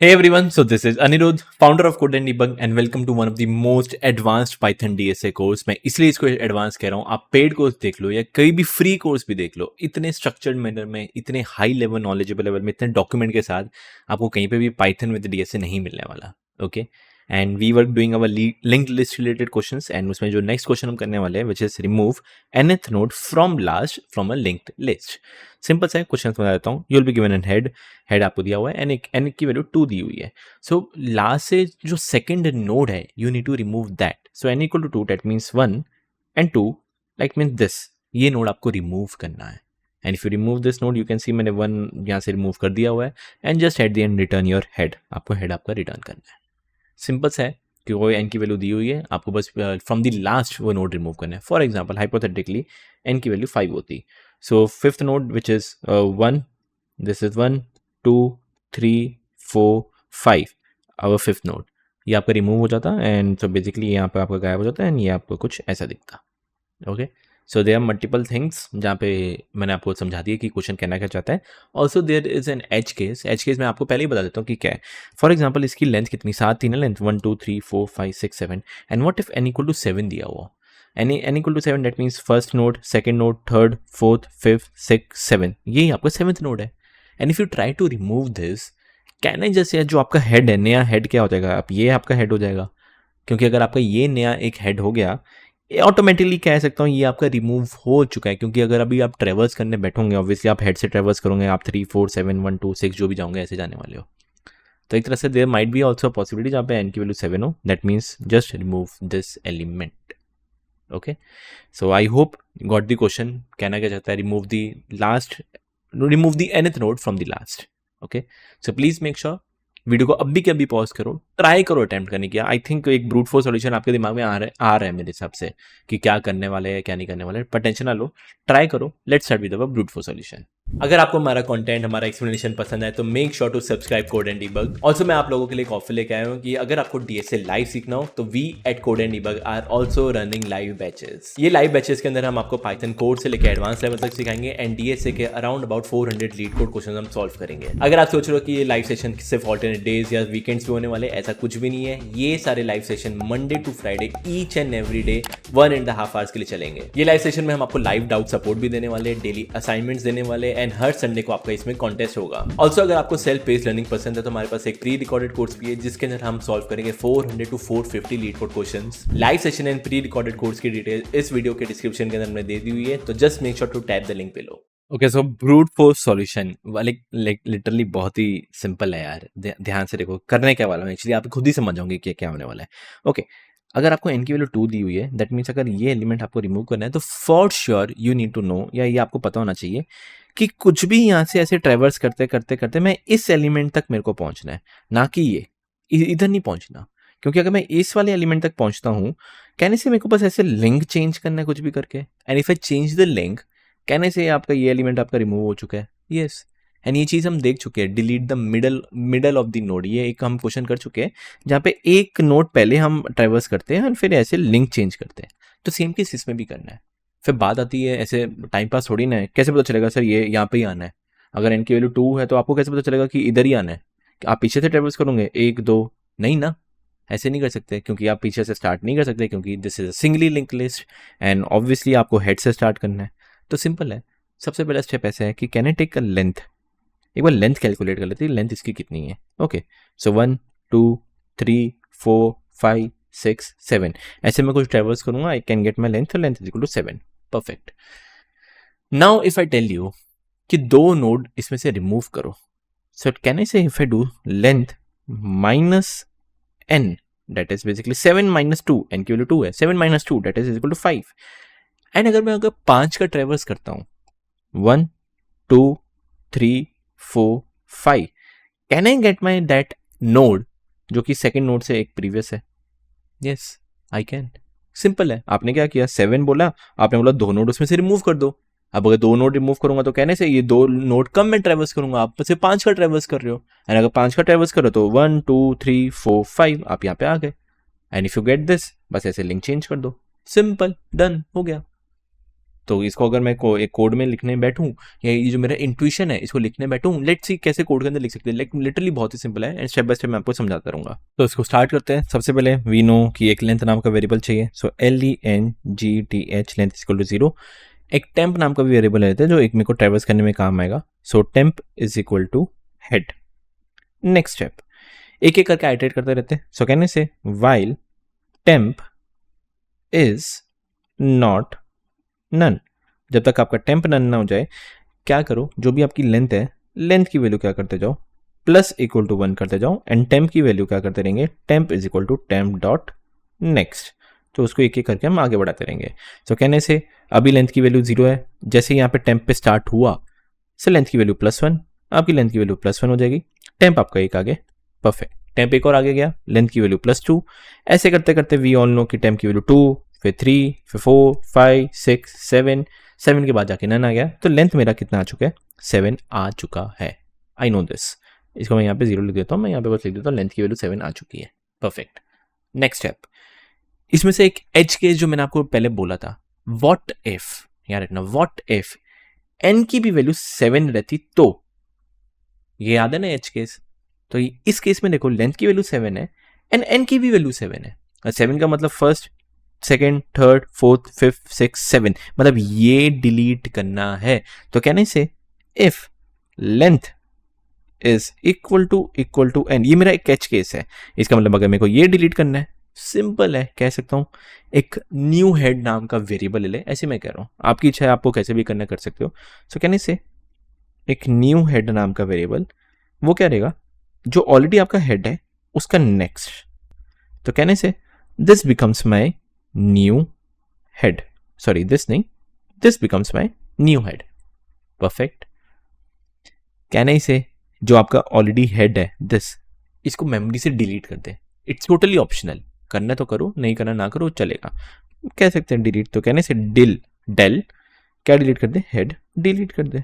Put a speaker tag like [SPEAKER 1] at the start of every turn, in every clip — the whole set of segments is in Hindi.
[SPEAKER 1] Hey everyone, so this is Anirudh, founder of Code and Debug and welcome to one of the most advanced Python DSA course. मैं इसलिए इसको एडवांस कह रहा हूँ, आप पेड कोर्स देख लो या कहीं भी फ्री कोर्स भी देख लो, इतने स्ट्रक्चर्ड मैनर में, इतने हाई लेवल नॉलेजेबल लेवल में, इतने डॉक्यूमेंट के साथ आपको कहीं पे भी पाइथन विद DSA नहीं मिलने वाला. Okay, and we were doing our linked list related questions and उसमें जो नेक्स्ट क्वेश्चन हम करने वाले हैं which is remove nth node from last from a linked list. Simple सा क्वेश्चन बता देता हूँ. You will be given an head आपको दिया हुआ है एंड एन की वैल्यू 2 दी हुई है. सो लास्ट से जो सेकंड नोड है you need to remove that. So n equal to 2 that means 1 and 2 like means this. ये नोड आपको रिमूव करना है and if you remove this node you can see मैंने 1 यहाँ से रिमूव कर दिया हुआ है and just at the end return your head. आपको हेड आपका रिटर्न करना है. सिंपल सा है कि वो n की वैल्यू दी हुई है, आपको बस फ्रॉम द लास्ट वो नोड रिमूव करना है. फॉर एग्जाम्पल हाइपोथेटिकली n की वैल्यू 5 होती. So fifth node which is 1, this is 1 2 3 4 5 our fifth node. ये आपका रिमूव हो जाता एंड सो बेसिकली यहाँ पे आपका गायब हो जाता है एंड ये आपको कुछ ऐसा दिखता. Okay, so there are multiple things जहाँ पे मैंने आपको समझा दिया कि क्वेश्चन कहना क्या चाहता है. Also there is an edge case. Edge case मैं आपको पहले ही बता देता हूँ कि क्या है. फॉर एग्जाम्पल इसकी लेंथ कितनी, 7 थी ना length, 1 2 3 4 5 6 7 and what if n equal to 7 दिया हुआ. n equal to 7 that means first node, second node, third, fourth, fifth, six, 7, यही आपका 7th नोड है. And if you try to remove this can I जैसे जो आपका हेड है, नया हेड क्या हो जाएगा, आप ये आपका हेड हो जाएगा. क्योंकि अगर आपका ये नया एक हेड हो गया ऑटोमेटिकली कह सकता हूँ ये आपका रिमूव हो चुका है. क्योंकि अगर अभी आप ट्रेवर्स करने बैठोगे ऑब्वियसली आप हेड से ट्रेवर्स करोगे, आप 3 4 7 1 2 6 जो भी जाओगे ऐसे जाने वाले हो. तो एक तरह से there might be also possibility जहाँ पे n की वैल्यू 7 हो. That means just remove this element. Okay, so I hope got the question. कहना क्या चाहता है, remove the nth node from the last. Okay, so please make sure video को अभी के अभी पॉज करो, ट्राई करो अटेम्प्ट करने की. आई थिंक एक ब्रूट फोर्स सॉल्यूशन आपके दिमाग में आ रहा है मेरे हिसाब से कि क्या करने वाले हैं क्या नहीं करने वाले, पर टेंशन ना लो, ट्राई करो. Let's start with our brute force solution. अगर आपको हमारा कंटेंट, हमारा एक्सप्लेनेशन पसंद है तो make sure to subscribe code and debug. Also मैं आप लोगों के लिए एक ऑफर लेके आया हूँ कि अगर आपको DSA लाइव सीखना हो तो we at code and debug are also running live batches. ये लाइव बैचेस के अंदर हम आपको पाइथन कोड से लेकर एडवांस लेवल तक सिखाएंगे एंड DSA के around about 400 leet code question हम सॉल्व करेंगे. अगर आप सोच रहे हो कि ये लाइव सेशन सिर्फ ऑल्टरनेट डेज या वीकेंड्स पे होने वाले, ऐसा कुछ भी नहीं है. ये सारे live session Monday to Friday each and every day 1.5 hours के लिए चलेंगे. ये लाइव सेशन में हम आपको लाइव डाउट सपोर्ट भी देने वाले, डेली असाइनमेंट्स देने वाले एंड हर संडे को आपका इसमें कॉन्टेस्ट होगा. ऑल्सो अगर आपको सेल्फ पेस्ड लर्निंग पसंद है तो हमारे पास एक प्री रिकॉर्डेड कोर्स भी है जिसके अंदर हम सॉल्व करेंगे 400 to 450 LeetCode questions. Live session and pre recorded course की डिटेल इस वीडियो के डिस्क्रिप्शन के अंदर हमने दे दी हुई है, तो just make sure to tap the link below. Okay, so brute force solution वाले लिटरली बहुत ही सिंपल है यार. ध्यान से देखो करने क्या वाला हूँ, एक्चुअली आप खुद ही समझ जाओगे कि क्या होने वाला है. ओके, अगर आपको n की वैल्यू 2 दी हुई है दैट मीन्स अगर ये एलिमेंट आपको रिमूव करना है तो for sure you need to know, या ये आपको पता होना चाहिए कि कुछ भी यहाँ से ऐसे ट्रेवर्स करते करते करते मैं इस एलिमेंट तक मेरे को पहुंचना है, ना कि ये इधर नहीं पहुंचना. क्योंकि अगर मैं इस वाले एलिमेंट तक पहुंचता हूँ कहने से मेरे को बस ऐसे लिंक चेंज करना है कुछ भी करके, and if I change the link कहने से आपका ये एलिमेंट आपका रिमूव हो चुका है. यस, एंड ये चीज़ हम देख चुके हैं. Delete the middle of the node, ये एक हम क्वेश्चन कर चुके हैं जहाँ पे एक नोड पहले हम ट्रेवर्स करते हैं और फिर ऐसे लिंक चेंज करते हैं. तो सेम केस इसमें भी करना है. फिर बात आती है ऐसे टाइम पास थोड़ी ना है. कैसे पता चलेगा सर ये यहाँ पे ही आना है? अगर n की वैल्यू 2 है तो आपको कैसे पता चलेगा कि इधर ही आना है? आप पीछे से ट्रेवर्स करोगे 1 2, नहीं ना, ऐसे नहीं कर सकते क्योंकि आप पीछे से स्टार्ट नहीं कर सकते क्योंकि this is a singly link list and obviously आपको हेड से स्टार्ट करना है. तो सिंपल है. सबसे पहला स्टेप ऐसा है कि can I take a length. एक बार लेंथ कैलकुलेट कर लेते हैं, लेंथ इसकी कितनी है. ओके, सो 1 2 3 4 5 6 7 ऐसे मैं कुछ ट्रेवर्स करूंगा. I can get my length, length is equal to 7. Perfect. Now if I tell you कि 2 नोड इसमें से रिमूव करो, सो can I say if I do length minus n that is basically 7 minus 2, n की वैल्यू 2 है, 7 minus 2 that is equal to 5. And अगर 5 का ट्रेवर्स करता हूँ 1 2 3 4 5 can I get my that node जो कि सेकेंड नोड से एक प्रीवियस है. Yes I can. सिंपल है. आपने क्या किया, 7 बोला, आपने बोला 2 नोड उसमें से रिमूव कर दो. अब अगर 2 नोड रिमूव करूंगा तो कहने से ये 2 नोड कम मैं ट्रेवर्स करूंगा, आप सिर्फ 5 का ट्रेवर्स कर रहे हो. एंड अगर 5 का ट्रेवर्स करो तो 1 2 3 4 5 आप यहाँ पे आ गए. And if you get this बस ऐसे लिंक चेंज कर दो. सिंपल, डन, हो गया. तो इसको अगर मैं एक कोड में लिखने बैठूं या ये जो मेरा इंट्यूशन है इसको लिखने बैठूं, लेट्स सी कैसे कोड के अंदर लिख सकते हैं। लिटरली बहुत ही सिंपल है एंड स्टेप बाय स्टेप मैं आपको समझाता रहूंगा। तो इसको स्टार्ट करते हैं। सबसे पहले वी नो कि एक लेंथ नाम का वेरिएबल चाहिए, सो LENGTH लेंथ इक्वल टू 0। एक टेम्प नाम का भी वेरिएबल लेते हैं जो एक मेरे को ट्रैवर्स करने में काम आएगा, so temp is equal to head. Next step एक एक करके आइटरेट करते रहते हैं। सो कहने से while temp is not none, जब तक आपका टेम्प नन ना हो जाए क्या करो, जो भी आपकी लेंथ है लेंथ की वैल्यू क्या करते जाओ, प्लस इक्वल टू 1 करते जाओ एंड टेम्प की वैल्यू क्या करते रहेंगे, temp is equal to temp dot next. तो उसको एक एक करके हम आगे बढ़ाते रहेंगे। सो कहने से अभी लेंथ की वैल्यू 0 है, जैसे यहाँ पे टेम्प पे स्टार्ट हुआ से लेंथ की वैल्यू +1, आपकी लेंथ की वैल्यू +1 हो जाएगी, टेम्प आपका एक आगे, परफेक्ट। टेम्प एक और आगे गया, लेंथ की वैल्यू +2, ऐसे करते करते वी ऑल नो कि टेम्प की वैल्यू 2, फिर 3, फिर 4, 5, 6, 7 के बाद जाके नन आ गया, तो लेंथ मेरा कितना आ चुका है, 7 आ चुका है। आई नो दिस, इसको मैं यहाँ पे 0 लिख देता हूँ, मैं यहाँ पे बस लिख देता हूँ लेंथ की वैल्यू 7 आ चुकी है, परफेक्ट। नेक्स्ट स्टेप, इसमें से एक एज केस जो मैंने आपको पहले बोला था, व्हाट इफ, याद रखना व्हाट इफ n की भी वैल्यू 7 रहती तो, ये याद है ना एज केस। तो इस केस में देखो लेंथ की वैल्यू 7 है एंड n की भी वैल्यू 7 है। 7 का मतलब first, second, third, fourth, fifth, six, 7, मतलब ये डिलीट करना है। तो कहने से if length is equal to n, ये मेरा एक कैच केस है। इसका मतलब अगर मेरे को ये डिलीट करना है, सिंपल है, कह सकता हूं एक न्यू हेड नाम का वेरिएबल ले, ऐसे मैं कह रहा हूं, आपकी इच्छा है आपको कैसे भी करना कर सकते हो। सो कहने से एक न्यू हेड नाम का वेरिएबल, वो क्या रहेगा, जो ऑलरेडी आपका हेड है उसका नेक्स्ट। तो कहने से this becomes my new head, sorry this नहीं, this becomes my new head, perfect. कहने से जो आपका ऑलरेडी हेड है दिस, इसको मेमोरी से डिलीट कर दे, इट्स टोटली ऑप्शनल, करना तो करो, नहीं करना ना करो, चलेगा, कह सकते हैं डिलीट। तो कहने से डेल क्या डिलीट कर दे, हेड डिलीट कर दे।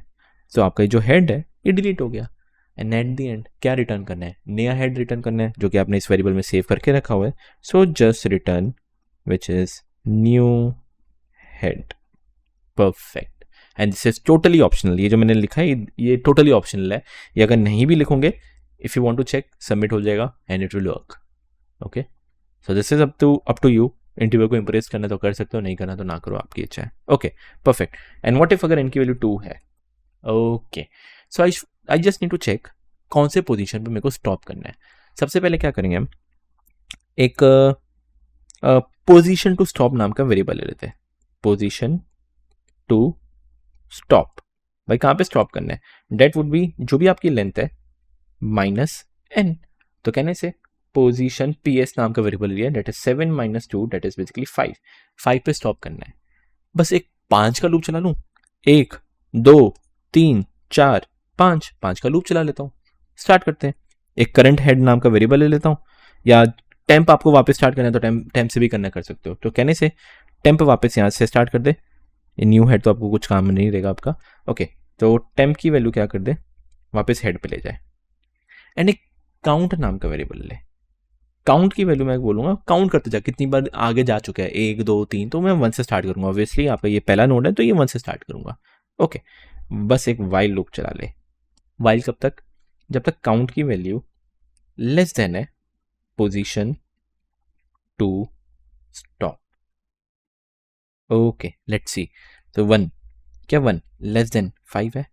[SPEAKER 1] तो आपका जो हेड है ये डिलीट हो गया एंड एट द एंड क्या रिटर्न करना है, नया हेड रिटर्न करना है जो कि आपने इस वेरिएबल में सेव करके रखा हुआ है। So just return which is new head, perfect. And this is totally optional, ये जो मैंने लिखा है ये टोटली ऑप्शनल है, ये अगर नहीं भी लिखोगे, if you want to check, submit हो जाएगा and it will work. Okay, so this is up to you, interview को इंप्रेस करना तो कर सकते हो, नहीं करना तो ना करो, आपकी इच्छा है। Okay, perfect. And what if अगर इनकी वैल्यू 2 है, okay, so I just need to check कौन से पोजीशन पे मेरे को स्टॉप करना है। सबसे पहले क्या करेंगे हम, एक पोजीशन टू स्टॉप नाम का वेरिएबल ले लेते हैं, पोजीशन टू स्टॉप। भाई कहाँ पे स्टॉप करना है, डेट वुड बी जो भी आपकी लेंथ है -n। तो कहने से पोजीशन PS नाम का वेरिएबल लिया, that is 7 - 2, that is basically 5 पे स्टॉप करना है। बस एक 5 का लूप चला लूं, 1 2 3 4 5 का लूप चला लेता हूँ। स्टार्ट करते हैं, एक करंट हेड नाम का वेरिएबल ले लेता हूँ, या टेम्प आपको वापस स्टार्ट करना है तो टेम्प से भी करना कर सकते हो। तो कहने से टेम्प वापस यहाँ से स्टार्ट कर दे, न्यू हेड तो आपको कुछ काम में नहीं रहेगा आपका। ओके, तो टेम्प की वैल्यू क्या कर दे, वापस हेड पे ले जाए एंड एक काउंट नाम का वेरिएबल ले। काउंट की वैल्यू मैं बोलूंगा काउंट करते जा, कितनी बार आगे जा चुका है, 1 2 3, तो मैं 1 से स्टार्ट करूंगा। ऑब्वियसली आपका ये पहला नोड है तो ये 1 से स्टार्ट करूंगा। ओके, बस एक वाइल लूप चला ले। वाइल कब तक, जब तक काउंट की वैल्यू लेस देन है position to stop. Okay, let's see, तो 1, क्या 1 लेस देन 5 है,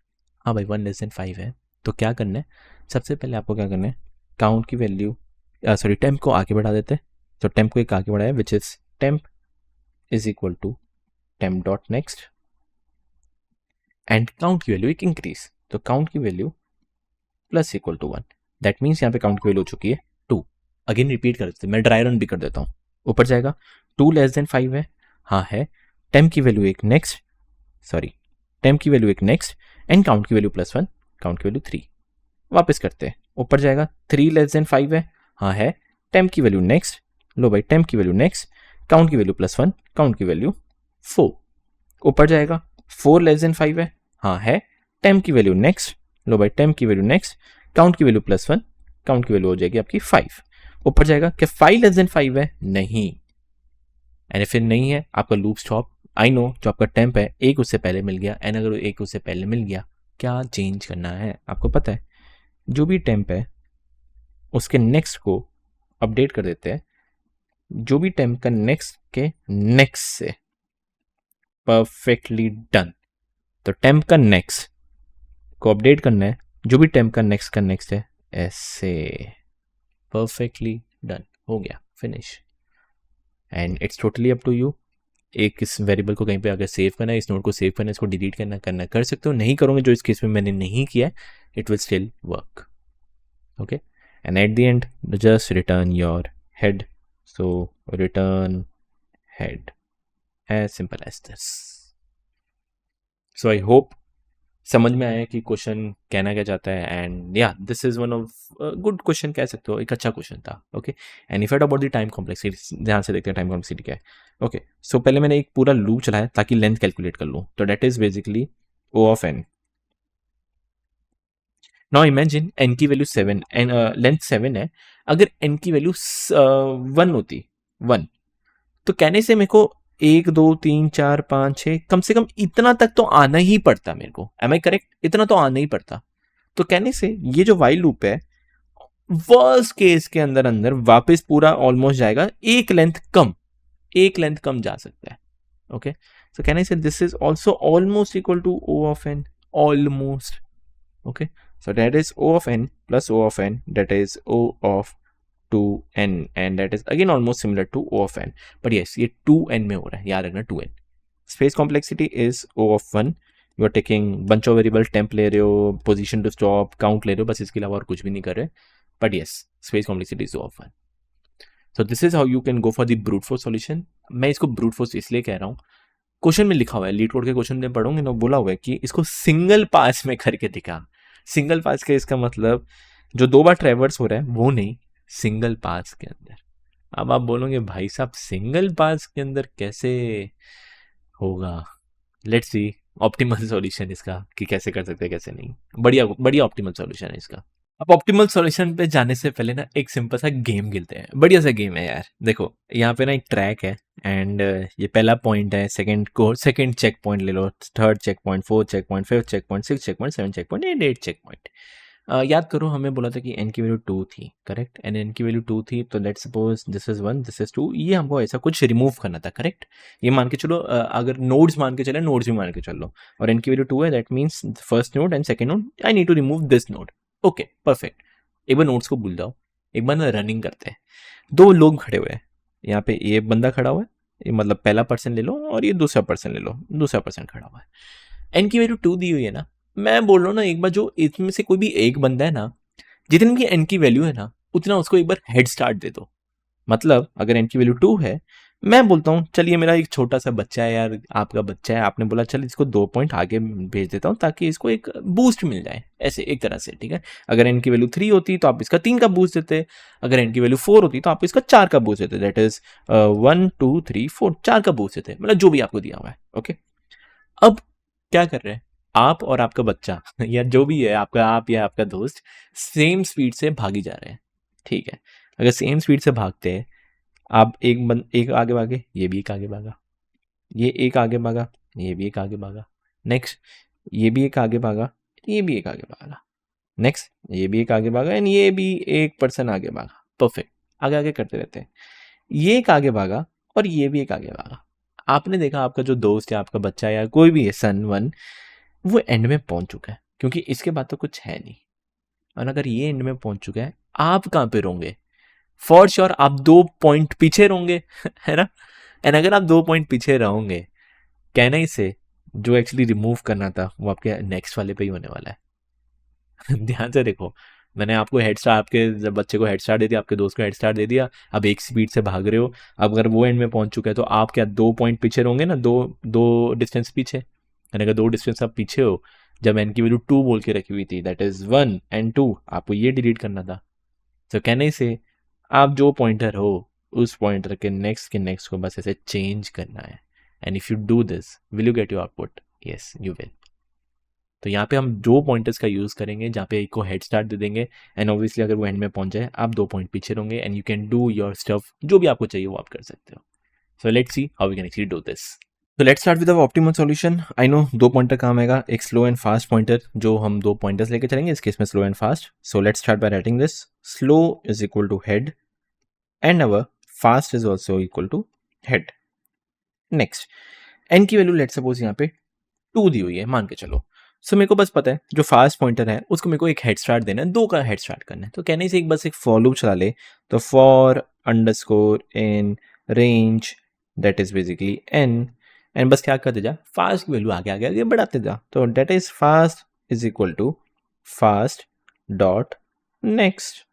[SPEAKER 1] हाँ भाई 1 लेस देन 5 है। तो क्या करना है, सबसे पहले आपको क्या करना है, काउंट की वैल्यू सॉरी टेम्प को आगे बढ़ा देते हैं। तो टेम्प को एक आगे बढ़ाया which is temp is equal to temp dot next and count की वैल्यू एक इंक्रीज, तो काउंट की value plus equal to 1, that means यहाँ पे काउंट की वैल्यू हो चुकी है 2। अगेन रिपीट कर देते हैं, मैं ड्राई रन भी कर देता हूँ। ऊपर जाएगा 2 लेस देन 5 है, हाँ है, टेम्प की वैल्यू एक नेक्स्ट, सॉरी टेम्प की वैल्यू एक नेक्स्ट एंड काउंट की वैल्यू +1, काउंट की वैल्यू 3। वापस करते हैं, ऊपर जाएगा 3 लेस देन 5 है, हाँ है, टेम्प की वैल्यू नेक्स्ट, लो भाई टेम्प की वैल्यू नेक्स्ट, काउंट की वैल्यू +1, काउंट की वैल्यू 4। ऊपर जाएगा 4 लेस देन 5 है, हाँ है, टेम्प की वैल्यू नेक्स्ट, लो भाई टेम्प की वैल्यू नेक्स्ट, काउंट की वैल्यू +1, काउंट की वैल्यू हो जाएगी आपकी 5। ऊपर जाएगा क्या 5 लेस देन 5 है, नहीं, एंड फिर नहीं है आपका लूप स्टॉप, आई नो जो आपका टेम्प है एक उससे पहले मिल गया, एंड अगर एक उससे पहले मिल गया क्या चेंज करना है आपको पता है, जो भी टेम्प है उसके नेक्स्ट को अपडेट कर देते हैं, जो भी टेम्प का नेक्स्ट के नेक्स्ट से, परफेक्टली डन। तो टेम्प का नेक्स्ट को अपडेट करना है, जो भी टेम्प का नेक्स्ट है, ऐसे परफेक्टली डन, हो गया finish. And it's totally up to you, एक इस वेरिएबल को कहीं पे अगर सेव करना है, इस नोड को सेव करना है, इसको डिलीट करना कर सकते हो, नहीं करोगे जो इस केस में मैंने नहीं किया, it will still work. Okay, and at the end just return your head, so return head, as simple as this. So I hope समझ में आया कि क्वेश्चन कहना क्या चाहता है, एंड या this is one of good question कह सकते हो, एक अच्छा क्वेश्चन था। Okay, and if at about the time complexity, ध्यान से देखते हैं टाइम कॉम्प्लेक्सिटी क्या है। ओके, सो पहले मैंने एक पूरा लूप चलाया ताकि लेंथ कैलकुलेट कर लूँ, तो that is basically O of n. Now imagine n की वैल्यू 7 एन, लेंथ 7 है, अगर एन की वैल्यू 1 होती, 1, तो कहने से मेरे को 1 2 3 4 5 6 कम से कम इतना तक तो आना ही पड़ता मेरे को, एम आई करेक्ट, इतना तो आना ही पड़ता। तो कहने से ये जो वाइल लूप है वर्स्ट केस के अंदर अंदर वापस पूरा ऑलमोस्ट जाएगा, एक लेंथ कम जा सकता है। ओके, सो कहने से this is also almost equal to O of n, almost. Okay, so that is O of n plus O of n, that is O of 2n, and that is again almost similar to O of n, but yes ये 2n में हो रहा है, याद रखना 2n। Space complexity is O of 1, you are taking bunch of variable, temp ले रहे हो, position to stop, count ले रहे हो, बस इसके अलावा और कुछ भी नहीं कर रहे, but yes space complexity is O of 1। So this is how you can go for the brute force solution। मैं इसको brute force इसलिए कह रहा हूँ, क्वेश्चन में लिखा हुआ है, लीड कोड के क्वेश्चन में पढ़ोगे ना, बोला हुआ है कि इसको सिंगल पास में करके दिखा। सिंगल पास का इसका मतलब जो 2 बार ट्रेवर्स हो रहा है वो नहीं, सिंगल पास के अंदर। अब आप बोलोगे भाई साहब सिंगल पास के अंदर कैसे होगा, लेट्स सी ऑप्टिमल सॉल्यूशन इसका कि कैसे कर सकते हैं कैसे नहीं, बढ़िया बढ़िया ऑप्टिमल सॉल्यूशन है इसका। अब ऑप्टिमल सॉल्यूशन पे जाने से पहले ना एक सिंपल सा गेम खेलते हैं, बढ़िया सा गेम है यार। देखो यहाँ पे ना एक ट्रैक है, एंड ये पहला पॉइंट है, सेकंड चेक पॉइंट ले लो, third checkpoint, fourth checkpoint, fifth checkpoint, six checkpoint, seven checkpoint, 8 checkpoint. याद करो हमें बोला था कि एन की वैल्यू 2 थी, करेक्ट, एंड एन की वैल्यू 2 थी, तो let's suppose this is 1, this is 2, ये हमको ऐसा कुछ रिमूव करना था, करेक्ट। ये मान के चलो, अगर नोड्स मान के चले, नोड्स भी मान के चलो, और एन की वैल्यू 2 है, that means first node and second node, I need to remove this node. Okay perfect, एक बार नोट्स को भूल जाओ, एक बार ना रनिंग करते हैं। 2 लोग खड़े हुए हैं, यहाँ पे ये बंदा खड़ा हुआ है, ये मतलब पहला पर्सन ले लो, और ये दूसरा पर्सन ले लो, दूसरा पर्सन खड़ा हुआ है, एन की वैल्यू 2 दी हुई है ना। मैं बोल रहा हूँ ना, एक बार जो इसमें से कोई भी एक बंदा है ना, जितनी भी एन की वैल्यू है ना, उतना उसको एक बार हेड स्टार्ट दे दो। मतलब अगर एन की वैल्यू 2 है, मैं बोलता हूँ चलिए मेरा एक छोटा सा बच्चा है यार, आपका बच्चा है, आपने बोला चल इसको 2 पॉइंट आगे भेज देता हूँ ताकि इसको एक बूस्ट मिल जाए, ऐसे एक तरह से, ठीक है। अगर एन की वैल्यू 3 होती तो आप इसका 3 का बूस्ट देते, अगर एन की वैल्यू 4 होती तो आप इसका 4 का बूस्ट देते, दैट इज 1 2 3 4, 4 का बूस्ट देते, मतलब जो भी आपको दिया हुआ है। ओके, अब क्या कर रहे हैं आप और आपका बच्चा या जो भी है आपका, आप या आपका दोस्त सेम स्पीड से भागी जा रहे हैं, ठीक है। अगर सेम स्पीड से भागते हैं, आप एक आगे भागे, ये भी एक आगे भागा, ये एक आगे भागा, ये भी एक आगे भागा, नेक्स्ट ये भी एक आगे भागा, ये भी एक आगे भागा, नेक्स्ट ये भी एक आगे भागा, एंड ये भी एक पर्सन आगे भागा, परफेक्ट। आगे आगे करते रहते हैं, ये एक आगे भागा और ये भी एक आगे भागा। आपने देखा आपका जो दोस्त है, आपका बच्चा या कोई भी है, सन वन, वो एंड में पहुंच चुका है, क्योंकि इसके बाद तो कुछ है नहीं। और अगर ये एंड में पहुंच चुका है, आप कहाँ पे रहोगे? फॉर श्योर आप 2 पॉइंट पीछे रहोगे है ना। एंड अगर आप 2 पॉइंट पीछे रहोगे, कहना ही से जो एक्चुअली रिमूव करना था वो आपके नेक्स्ट वाले पे ही होने वाला है ध्यान से देखो, मैंने आपको हेड स्टार्ट, आपके बच्चे को हेड स्टार्ट दे दिया, आपके दोस्त को हेड स्टार्ट दे दिया, अब एक स्पीड से भाग रहे हो। अब अगर वो एंड में पहुंच चुका है तो आप क्या 2 पॉइंट पीछे रहोगे ना, दो डिस्टेंस पीछे। यानी अगर 2 डिस्टेंस आप पीछे हो, जब एन की वैल्यू 2 बोल के रखी हुई थी, दैट इज 1 एंड 2, आपको ये डिलीट करना था। तो कहने से आप जो पॉइंटर हो उस पॉइंटर के नेक्स्ट को बस ऐसे चेंज करना है, and if you do this will you get your output? Yes you will. तो यहाँ पे हम 2 पॉइंटर्स का यूज़ करेंगे, जहाँ पे एक को हेड स्टार्ट दे देंगे, एंड ऑब्वियसली अगर वो एंड में पहुंच जाए, आप 2 पॉइंट पीछे रहेंगे, and you can do your stuff, जो भी आपको चाहिए वो आप कर सकते हो। So let's see how we can actually do this. So let's start with our optimal solution. I know दो पॉइंटर काम आएगा, एक स्लो एंड फास्ट पॉइंटर जो हम दो पॉइंटर्स लेके चलेंगे, इस केस में slow and fast. So let's start by writing this. Slow is equal to head and our fast is also equal to head. Next, n की वैल्यू लेट सपोज यहाँ पे 2 दी हुई है, मान के चलो. सो मेरे को बस पता है जो फास्ट पॉइंटर है उसको मेरे को एक हेड स्टार्ट देना है, 2 का हेड स्टार्ट करना है. तो कहने से एक बस एक फॉर लूप चला ले. तो for underscore in range that is basically n, and बस क्या करते जा, फास्ट की वैल्यू आगे आगे आगे बढ़ाते जा. तो that is fast is equal to fast dot next.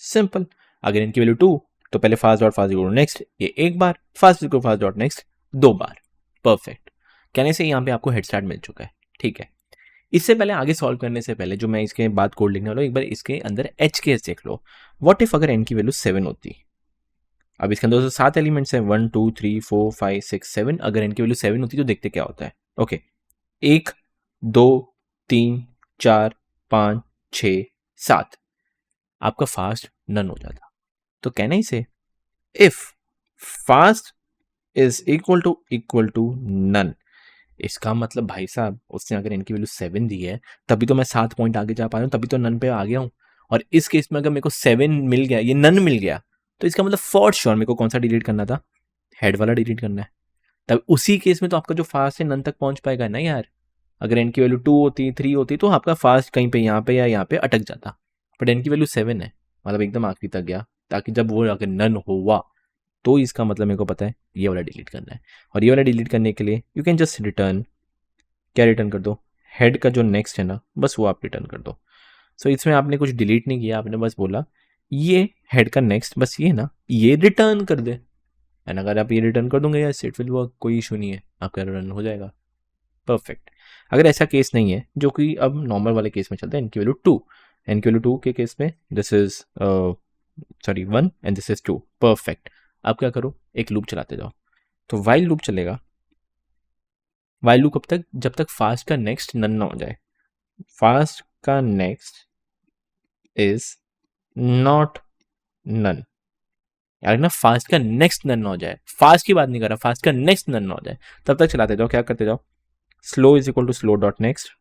[SPEAKER 1] Simple. अगर इनकी वैल्यू 2 तो पहले fast dot fast equal to next, ये एक बार, fast equal fast dot next 2 बार. परफेक्ट. कहने से यहाँ पे आपको हेड स्टार्ट मिल चुका है. ठीक है. इससे पहले आगे सॉल्व करने से पहले जो मैं इसके बाद कोड लिखने वाला हूँ, एक बार इसके अंदर एच केस देख लो. व्हाट इफ अगर n की वैल्यू 7 होती. अब इसके अंदर 7 एलिमेंट्स है, 1 2 3 4 5 6 7. अगर n की वैल्यू 7 होती तो देखते क्या होता है. ओके, 1 2 3 4 5 6 7. आपका फास्ट नन हो जाता. तो कहना ही से if fast is equal to none, इसका मतलब भाई साहब उसने अगर इनकी वैल्यू 7 दी है तभी तो मैं 7 पॉइंट आगे जा पा रहा हूँ, तभी तो नन पे आ गया हूँ. और इस केस में अगर मेरे को 7 मिल गया, ये नन मिल गया, तो इसका मतलब फॉर श्योर मेरे को कौन सा डिलीट करना था, हेड वाला डिलीट करना है. तब उसी केस में तो आपका जो फास्ट है नन तक पहुंच पाएगा ना यार. अगर एन की वैल्यू 2 होती 3 होती तो आपका फास्ट कहीं पे यहाँ पे या यहाँ पे अटक जाता. बट एन की वैल्यू 7 है, मतलब एकदम आखिरी तक गया, ताकि जब वो अगर नन हुआ तो इसका मतलब मेरे को पता है ये वाला डिलीट करना है. और ये वाला डिलीट करने के लिए यू कैन जस्ट रिटर्न, क्या रिटर्न कर दो, हेड का जो नेक्स्ट है ना, बस वो आप रिटर्न कर दो. सो इसमें आपने कुछ डिलीट नहीं किया, आपने बस बोला ये हेड का नेक्स्ट, बस ये ना, ये रिटर्न कर दे. एंड अगर आप ये रिटर्न कर दोगे यस इट विल वर्क, कोई इशू नहीं है, आपका रन हो जाएगा. परफेक्ट. अगर ऐसा केस नहीं है, जो कि अब नॉर्मल वाले केस में चलता है, इनकी वैल्यू 2, एन की वैल्यू 2 के केस में this is sorry 1 and this is 2. Perfect. आप क्या करो, एक लूप चलाते जाओ. तो वाइल लूप चलेगा. वाइल लूप कब तक, जब तक फास्ट का नेक्स्ट नन ना हो जाए. फास्ट का नेक्स्ट इज नॉट नन. यार ना, फास्ट का नेक्स्ट नन ना हो जाए, फास्ट की बात नहीं कर रहा, फास्ट का नेक्स्ट नन ना हो जाए, तब तक चलाते जाओ. क्या करते जाओ, slow is equal to slow dot next,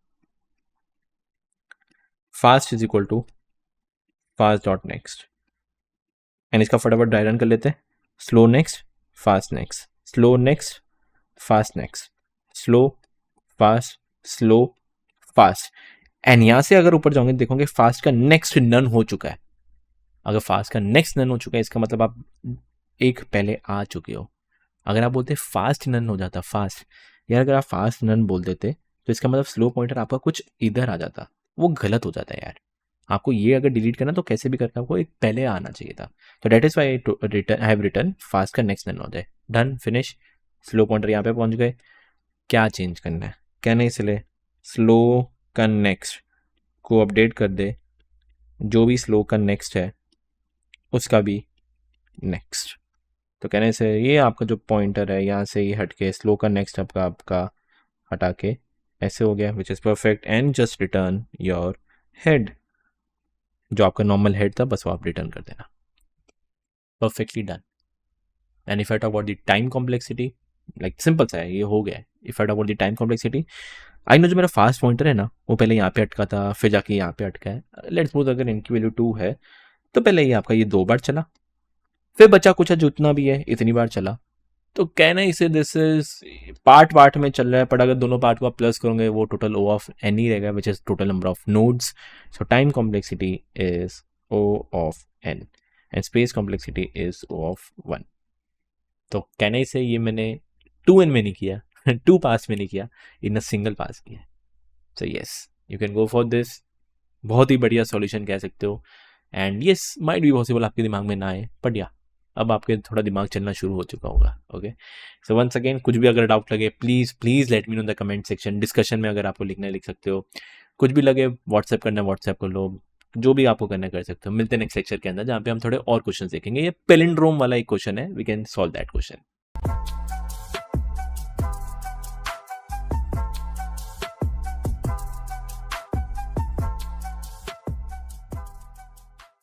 [SPEAKER 1] fast is equal to fast dot next. And इसका फटाफट ड्राई रन कर लेते हैं. Slow next fast next, slow next fast next, slow fast slow fast. And यहां से अगर ऊपर जाओगे देखोगे फास्ट का नेक्स्ट नन हो चुका है. अगर फास्ट का नेक्स्ट नन हो चुका है इसका मतलब आप एक पहले आ चुके हो. अगर आप बोलते फास्ट नन हो जाता, फास्ट यार, अगर आप फास्ट नन बोल देते तो इसका मतलब स्लो पॉइंटर आपका कुछ इधर आ जाता, वो गलत हो जाता है यार. आपको ये अगर डिलीट करना तो कैसे भी करके आपको एक पहले आना चाहिए था. तो that is why I have return fast का नेक्स्ट नन हो जाए. Done, finish. स्लो पॉइंटर यहाँ पे पहुंच गए. क्या चेंज करना है, कहने इसलिए स्लो का नेक्स्ट को अपडेट कर दे, जो भी स्लो का नेक्स्ट है उसका भी नेक्स्ट. तो कहने से ये आपका जो पॉइंटर है यहाँ से ये हट के स्लो का नेक्स्ट आपका हटा के ऐसे हो गया, which is perfect. And just return your head, जो आपका नॉर्मल हेड था बस वो आप रिटर्न कर देना. Perfectly done. And if I talk about the time complexity, like simple सा है, ये हो गया. If I talk about the time complexity, I know जो मेरा फास्ट पॉइंटर है ना, वो पहले यहाँ पे अटका था, फिर जाके यहाँ पे अटका है. लेट्स सपोज अगर इनकी वैल्यू 2 है तो पहले ये आपका ये 2 बार चला, फिर बचा कुछ जितना भी है इतनी बार चला. तो कहना इसे दिस इज पार्ट में चल रहा है, पर अगर दोनों पार्ट को आप प्लस करोगे वो टोटल ओ ऑफ एन ही रहेगा, which is total number of nodes. So time complexity is O of n and space complexity is O of 1. तो कहने से ये मैंने 2n में नहीं किया 2 पास में नहीं किया, इन अ सिंगल पास किया. So yes, you can go for this. बहुत ही बढ़िया सॉल्यूशन कह सकते हो. And yes, might be possible आपके दिमाग में ना आए, बट या अब आपके थोड़ा दिमाग चलना शुरू हो चुका होगा. ओके, सो वंस अगेन कुछ भी अगर डाउट लगे please let me know in the comment section. Discussion में अगर आपको लिखना है लिख सकते हो, कुछ भी लगे व्हाट्सएप करना है व्हाट्सएप कर लो, जो भी आपको करना कर सकते हो. मिलते हैं नेक्स्ट लेक्चर के अंदर जहाँ पे हम थोड़े और क्वेश्चन देखेंगे. ये पेलिंड्रोम वाला एक क्वेश्चन है, we can solve that question.